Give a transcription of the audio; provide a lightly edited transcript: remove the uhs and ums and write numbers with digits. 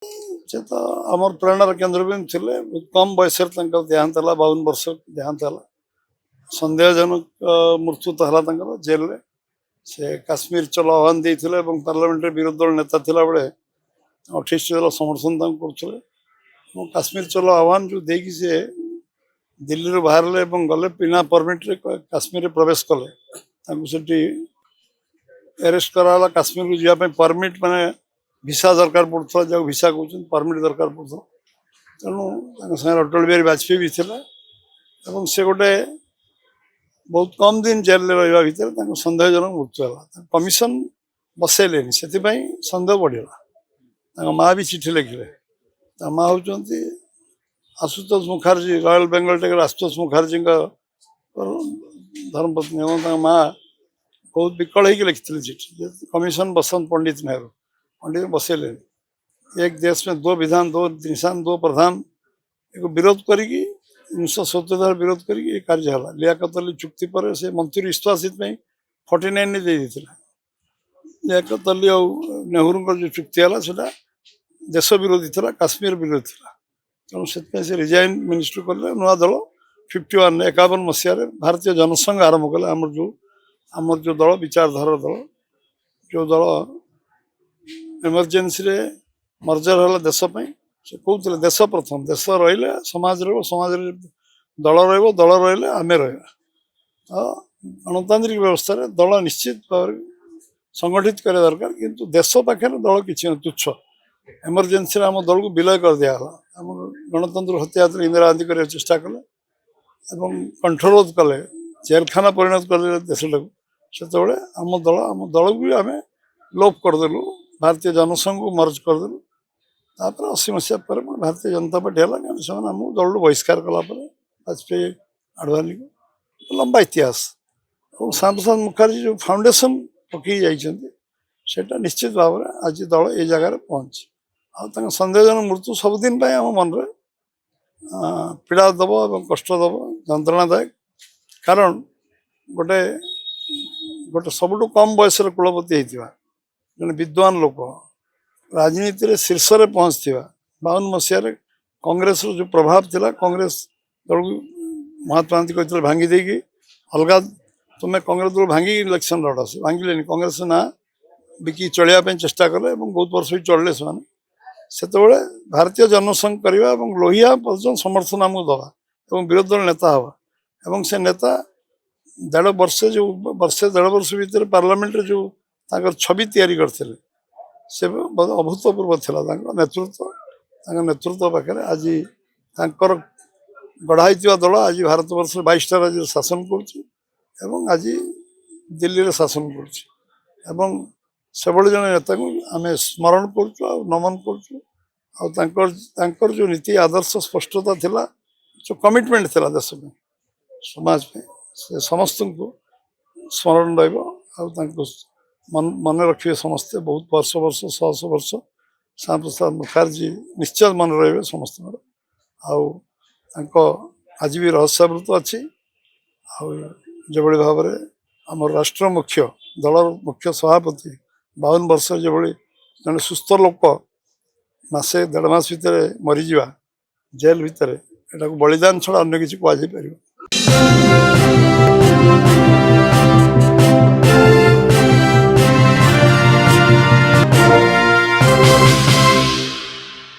से तो आमर प्रेरणार केन्द्र भी थे बहुत कम बयस देहांत है 52 वर्ष देहांत है सन्देहजनक मृत्यु तो है जेल रे से काश्मीर चलो आह्वान देते पार्लियामेंट विरोधी दल नेता थिला बेले 28 दल समर्थन करुले काश्मीर चलो आह्वान जो देकी से दिल्ली रू बाहर गले बिना परमिट रे काश्मीर प्रवेश कले अरेस्ट कराला काश्मीर को जावाई परमिट माने भिसा दरकार पड़ता जो भिसा कहते परमिट दरकार पड़ता तेणु सागर अटल बिहारी वाजपेयी भी थे से गोटे बहुत कम दिन जेल रहा भितर सन्देहजनक मृत्यु है कमिशन बसैले से सन्देह बढ़ला माँ भी चिठी लिखिले माँ हूँ आशुतोष मुखार्जी रॉयल बेंगल टेकर आशुतोष मुखार्जी धर्मपत्नी माँ बहुत विकल हो लिखी चिठी कमिशन बसंत पंडित नेहरू पंडित बसैले एक देश में 2 विधान 2 निशान 2 प्रधान एक विरोध करी 1977 विरोध करी कार्य है लियाकत अली चुक्ति पर से मंत्री इस्तीफा से 49 ने दे दी लियाकत अली और नेहरू जो चुक्ति है से देश विरोधी था काश्मीर विरोधी था तेणु से रिजाइन मिनिस्टर कले नुआ दल 51 51 मसीह भारतीय जनसंघ आरंभ कले आमर जो दल विचारधारा दल जो दल इमरजेन्सी रे मर्जर है देश से कहते देश प्रथम देश रही समाज समाज दल दल रही आमे रहा गणतांत्रिक व्यवस्था रे दल निश्चित भाव संगठित करे दरकार किंतु देश पाखे दल किसी तुच्छ इमरजेन्सी आम दल को विलय कर दिगला आम गणतंत्र हत्या इंदिरा गांधी कर चेष्टा कले कंठरोध कले जेलखाना परिणत कर देश से आम दल को भी आम लोप करदेलु भारतीय जनसंघ को मर्ज करदेलु 80 मसीहा पर भारतीय जनता पार्टी है से दल बहिष्कार कलापर वाजपेयी आडवाणी को लंबा इतिहास और श्याम प्रसाद मुखार्जी जो फाउंडेशन पकई जाटा निश्चित भाव में आज दल ये जगार पहुँची आ सन्देहजनक मृत्यु सबुदिन आम मन में पीड़ा दब और कष्ट दब जंत्रणादायक कारण गोटे गोटे सबुठ कम बयस कुलपति होता जन विद्वान लोक राजनीति रे शीर्ष रे पहुँचती 52 मसीह कांग्रेस जो प्रभाव थिला कांग्रेस दल महात्मा गांधी कहते भांगी देगी अलग तुम्हें कांग्रेस दल भांगी इलेक्शन लड़ा से भांगिले कांग्रेस ना बिकी चलिया चेष्टा कले बहुत वर्ष भी चलले से भारतीय जनसंघ करवा लोहिया पर्यटन समर्थन आमको दवा विरोधी दल नेता हवा से नेता 1.5 वर्ष जो वर्षे 1.5 वर्ष भीतर पार्लियामेंट जो छवि तैयारी करते से अभूतपूर्व था नेतृत्व पाखे आज गढ़ाई दल आज भारत वर्ष 22टा राज्य शासन कर आज दिल्ली रे शासन कर जन नेता को आम स्मरण कर नमन कर जो नीति आदर्श स्पष्टता थिला जो कमिटमेंट थिला देश में समाज में से समस्त को स्मरण रहा मन रखिए समस्ते बहुत वर्ष वर्ष 100 वर्ष श्याम प्रसाद मुखार्जी निश्चय मन रे समस्त आज भी रहस्यावृत अच्छी जो भाव में आम राष्ट्र मुख्य दल मुख्य सभापति 52 वर्ष जो जन सुस्थ लोक मसे 1.5 मास भितर मरीजा जेल भितर एटा बलिदान छड़ा अन्य किसी कह